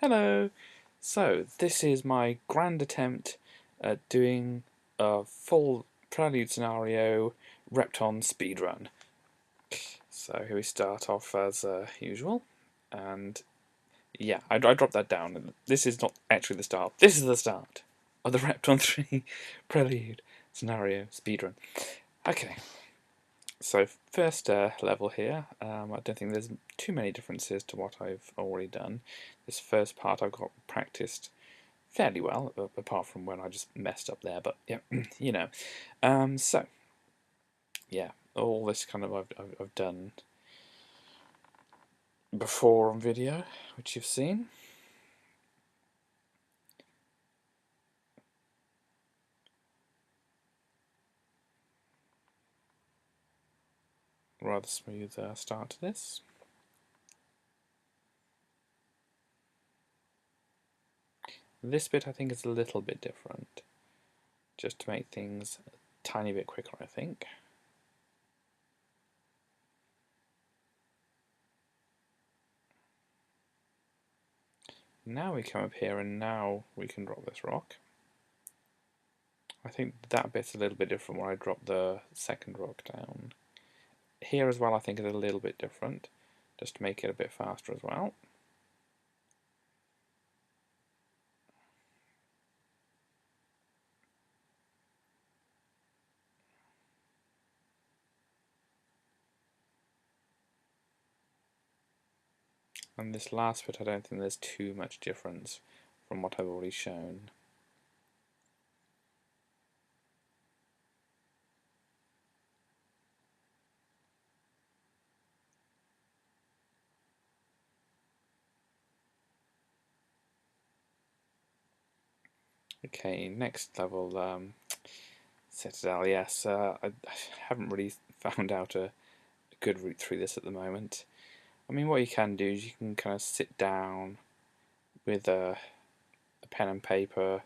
Hello! So, this is my grand attempt at doing a full Prelude scenario Repton speedrun. So, here we start off as usual, and yeah, I dropped that down. This is not actually the start, this is the start of the Repton 3 Prelude scenario speedrun. Okay, so first level here, I don't think there's too many differences to what I've already done. This first part I've got practiced fairly well, apart from when I just messed up there, but yeah, you know. So, yeah, all this kind of I've done before on video, which you've seen. Rather smooth start to this. This bit I think is a little bit different, just to make things a tiny bit quicker, I think. Now we come up here and now we can drop this rock. I think that bit's a little bit different when I drop the second rock down. Here as well I think is a little bit different, just to make it a bit faster as well. And this last bit I don't think there's too much difference from what I've already shown. Okay, next level, Citadel, yes, I haven't really found out a good route through this at the moment. I mean, what you can do is you can kind of sit down with a pen and paper,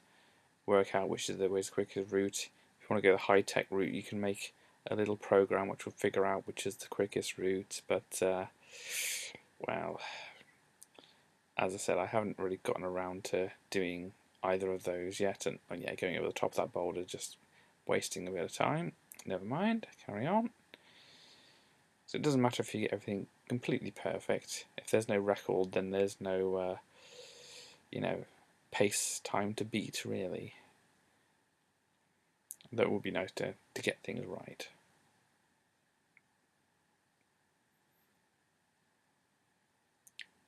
work out which is the quickest route. If you want to go the high-tech route, you can make a little program which will figure out which is the quickest route, but, well, as I said, I haven't really gotten around to doing either of those yet, and yeah, going over the top of that boulder is just wasting a bit of time. Never mind, carry on. So it doesn't matter if you get everything completely perfect. If there's no record, then there's no, you know, pace time to beat, really. That would be nice to get things right.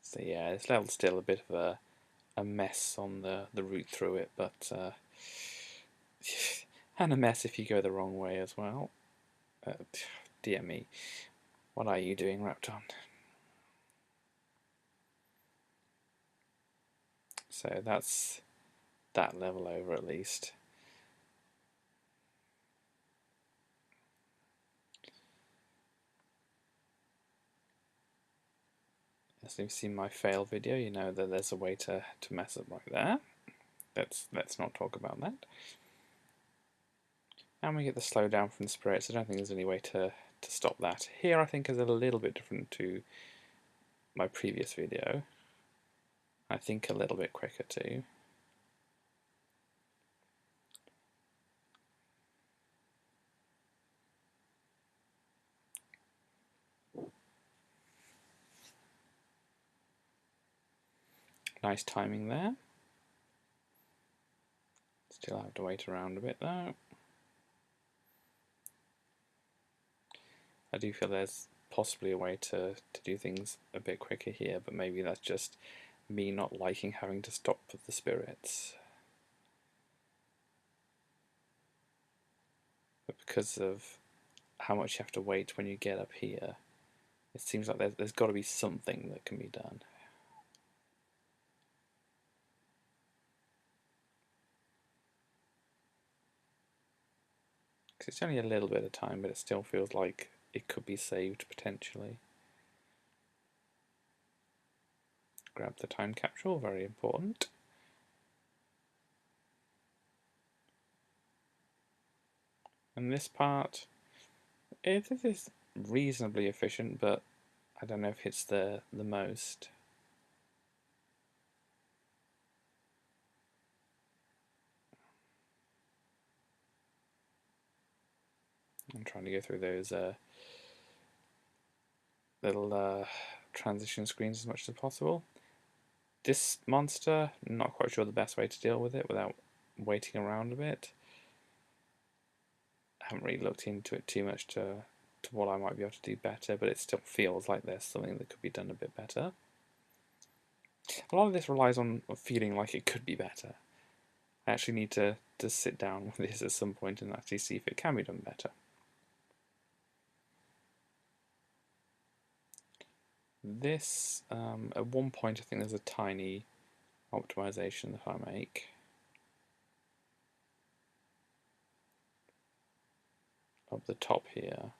So yeah, this level's still a bit of a mess on the route through it, but and a mess if you go the wrong way as well. Dear me, what are you doing, Repton? So that's that level over at least. As you've seen my fail video, you know that there's a way to mess up like that. Let's not talk about that. And we get the slowdown from the spirits. I don't think there's any way to stop that. Here I think is a little bit different to my previous video. I think a little bit quicker too. Nice timing there. Still have to wait around a bit though. I do feel there's possibly a way to do things a bit quicker here, but maybe that's just me not liking having to stop for the spirits. But because of how much you have to wait when you get up here, it seems like there's got to be something that can be done. Because it's only a little bit of time, but it still feels like it could be saved potentially. Grab the time capsule, very important. And this part, it is reasonably efficient, but I don't know if it's the most. I'm trying to go through those little transition screens as much as possible. This monster, not quite sure the best way to deal with it without waiting around a bit. I haven't really looked into it too much to what I might be able to do better, but it still feels like there's something that could be done a bit better. A lot of this relies on feeling like it could be better. I actually need to sit down with this at some point and actually see if it can be done better. This, at one point I think there's a tiny optimization that I make. Up the top here.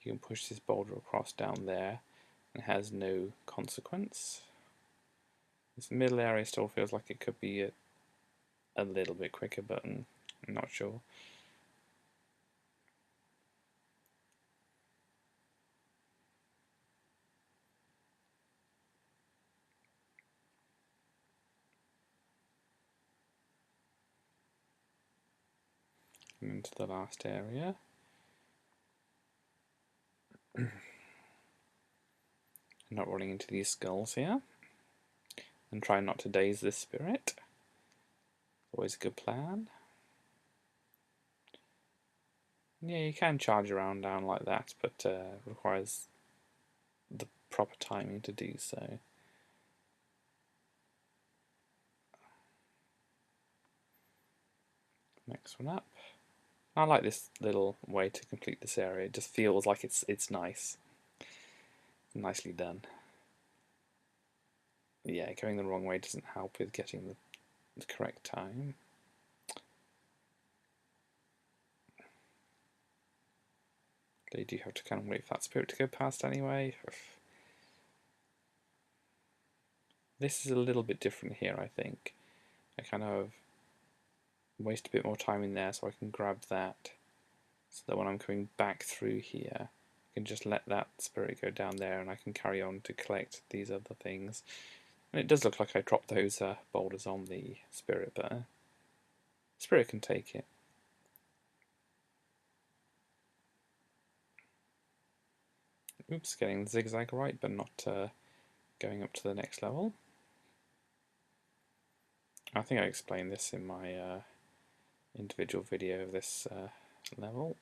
You can push this boulder across down there and it has no consequence. This middle area still feels like it could be a little bit quicker, but I'm not sure. And into the last area. Not running into these skulls here. And try not to daze this spirit. Always a good plan. Yeah, you can charge around down like that, but it requires the proper timing to do so. Next one up. I like this little way to complete this area. It just feels like it's nice. Nicely done. Yeah, going the wrong way doesn't help with getting the correct time. But you do have to kind of wait for that spirit to go past anyway. This is a little bit different here, I think. I kind of waste a bit more time in there so I can grab that, so that when I'm coming back through here, I can just let that spirit go down there and I can carry on to collect these other things. And it does look like I dropped those boulders on the spirit, but spirit can take it. Oops, getting the zigzag right, but not going up to the next level. I think I explained this in my individual video of this level.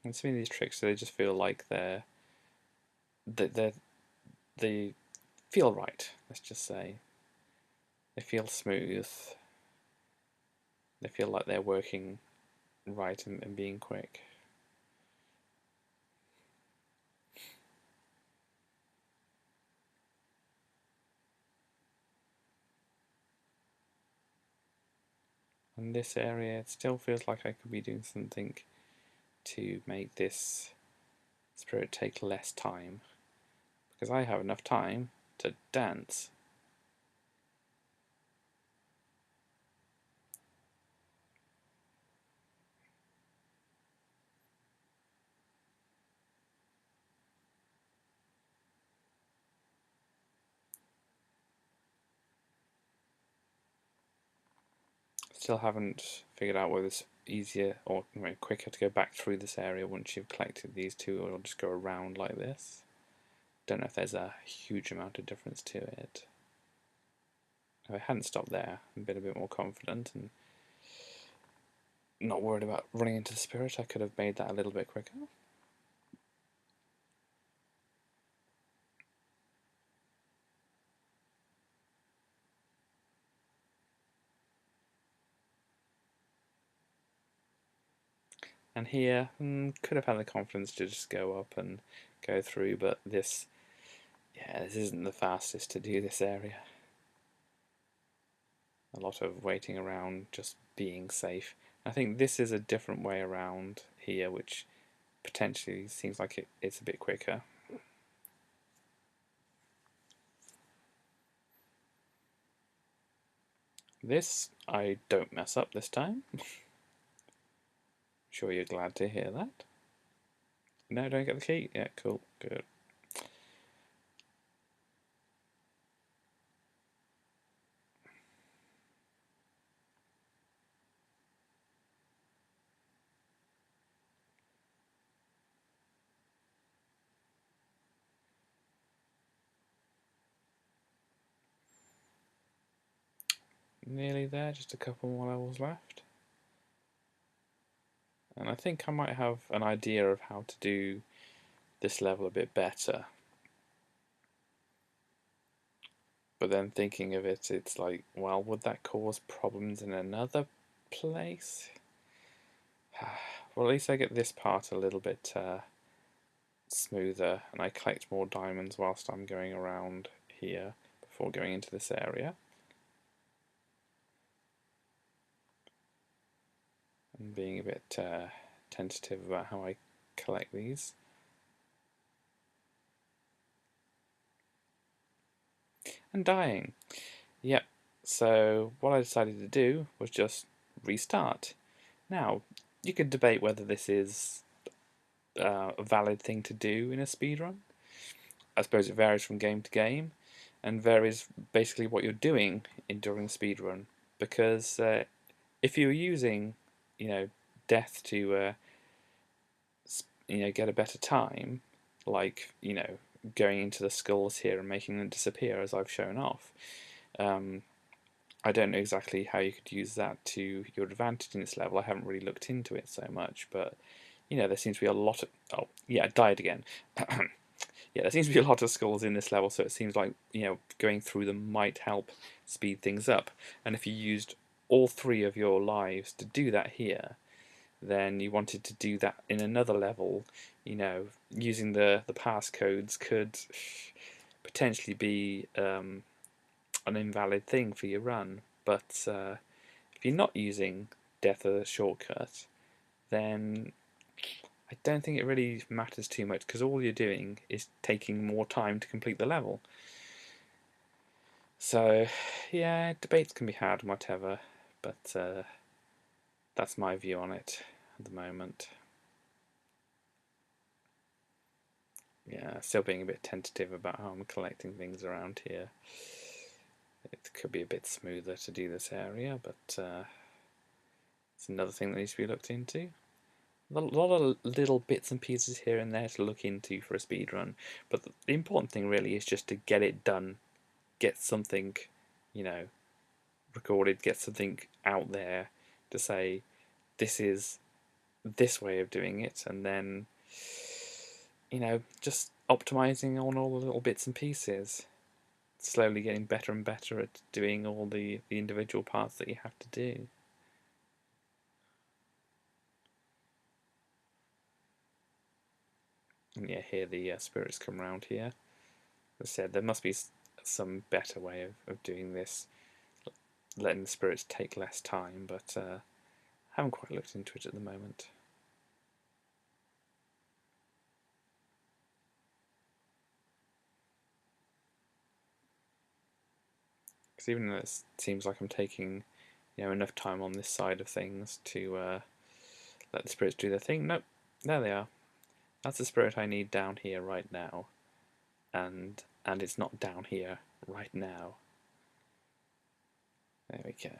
And some of these tricks, they just feel like they feel right. Let's just say they feel smooth. They feel like they're working right and being quick. And this area, it still feels like I could be doing something to make this spirit take less time, because I have enough time to dance. Still haven't figured out whether it's easier or quicker to go back through this area once you've collected these two, or just go around like this. Don't know if there's a huge amount of difference to it. If I hadn't stopped there and been a bit more confident and not worried about running into the spirit, I could have made that a little bit quicker. And here, could have had the confidence to just go up and go through, but this isn't the fastest to do this area. A lot of waiting around, just being safe. I think this is a different way around here, which potentially seems like it's a bit quicker. This, I don't mess up this time. Sure you're glad to hear that. No, don't get the key? Yeah, cool, good. nearly there, just a couple more levels left. And I think I might have an idea of how to do this level a bit better. But then thinking of it, it's like, well, would that cause problems in another place? Well, at least I get this part a little bit smoother, and I collect more diamonds whilst I'm going around here before going into this area. And being a bit tentative about how I collect these. And dying. Yep, so what I decided to do was just restart. Now, you could debate whether this is a valid thing to do in a speedrun. I suppose it varies from game to game, and varies basically what you're doing during the speedrun. Because if you're using, death to, get a better time, like going into the skulls here and making them disappear, as I've shown off. I don't know exactly how you could use that to your advantage in this level. I haven't really looked into it so much, but there seems to be a lot of. Oh, yeah, I died again. Yeah, there seems to be a lot of skulls in this level, so it seems like going through them might help speed things up. And if you used all 3 of your lives to do that here, then you wanted to do that in another level. Using the passcodes could potentially be an invalid thing for your run. But if you're not using death as a shortcut, then I don't think it really matters too much, because all you're doing is taking more time to complete the level. So, yeah, debates can be had and whatever, but that's my view on it at the moment. Yeah, still being a bit tentative about how I'm collecting things around here. It could be a bit smoother to do this area, but it's another thing that needs to be looked into. A lot of little bits and pieces here and there to look into for a speedrun, but the important thing really is just to get it done, get something, recorded, get something out there to say this is this way of doing it, and then just optimizing on all the little bits and pieces, slowly getting better and better at doing all the individual parts that you have to do. And yeah, here the spirits come around here. As I said, there must be some better way of doing this, letting the spirits take less time, but I haven't quite looked into it at the moment. Because even though it seems like I'm taking enough time on this side of things to let the spirits do their thing, nope, there they are. That's the spirit I need down here right now, and it's not down here right now. There we go.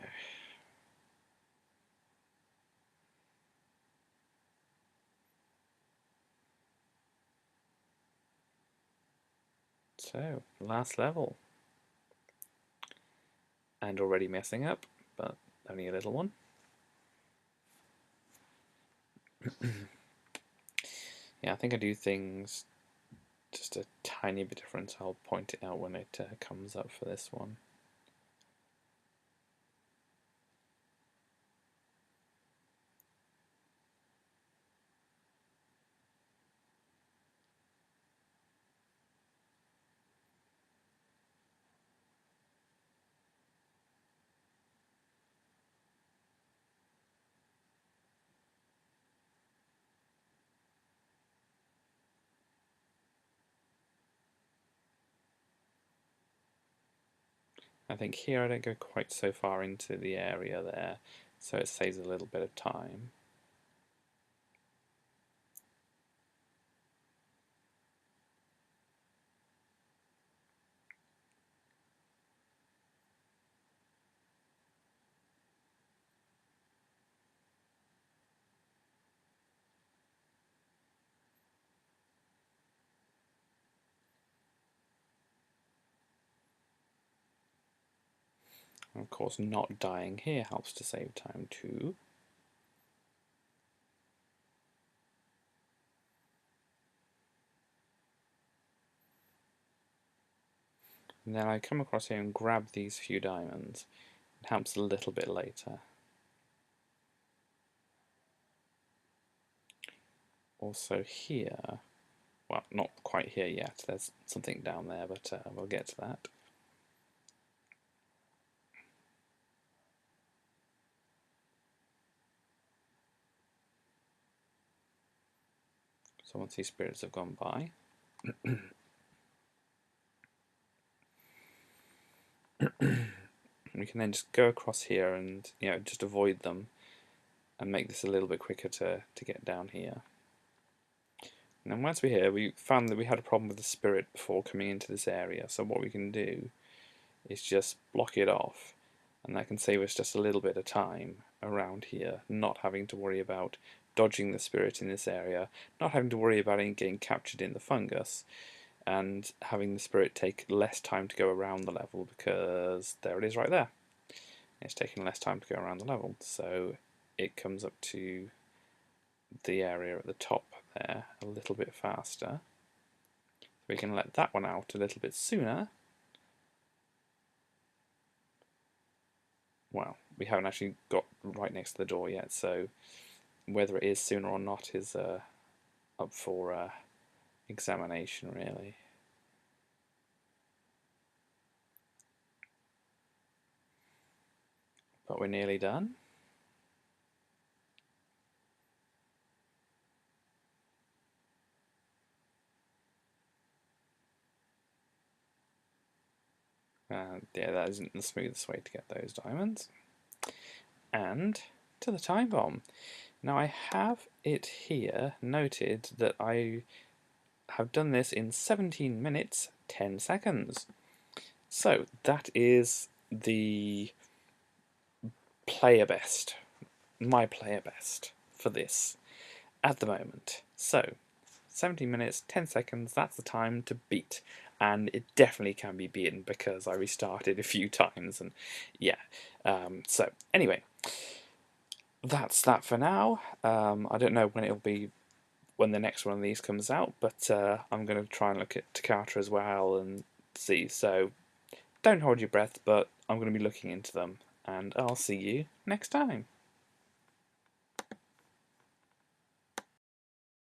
So, last level. And already messing up, but only a little one. Yeah, I think I do things just a tiny bit different. I'll point it out when it comes up for this one. I think here I don't go quite so far into the area there, so it saves a little bit of time. And of course, not dying here helps to save time too. And then I come across here and grab these few diamonds. It helps a little bit later. Also here, well, not quite here yet, there's something down there, but we'll get to that. So once these spirits have gone by, we can then just go across here and just avoid them and make this a little bit quicker to get down here. And then once we're here, we found that we had a problem with the spirit before coming into this area, so what we can do is just block it off, and that can save us just a little bit of time around here, not having to worry about dodging the spirit in this area, not having to worry about it getting captured in the fungus, and having the spirit take less time to go around the level, because there it is right there. It's taking less time to go around the level, so it comes up to the area at the top there a little bit faster. We can let that one out a little bit sooner. Well, we haven't actually got right next to the door yet, so whether it is sooner or not is up for examination, really. But we're nearly done. Yeah, that isn't the smoothest way to get those diamonds. And to the time bomb. Now I have it here noted that I have done this in 17 minutes 10 seconds. So that is the player best, my player best for this at the moment. So 17 minutes 10 seconds, that's the time to beat, and it definitely can be beaten because I restarted a few times, and yeah. So anyway, that's that for now. I don't know when it'll be when the next one of these comes out, but I'm going to try and look at Takata as well and see. So don't hold your breath, but I'm going to be looking into them, and I'll see you next time.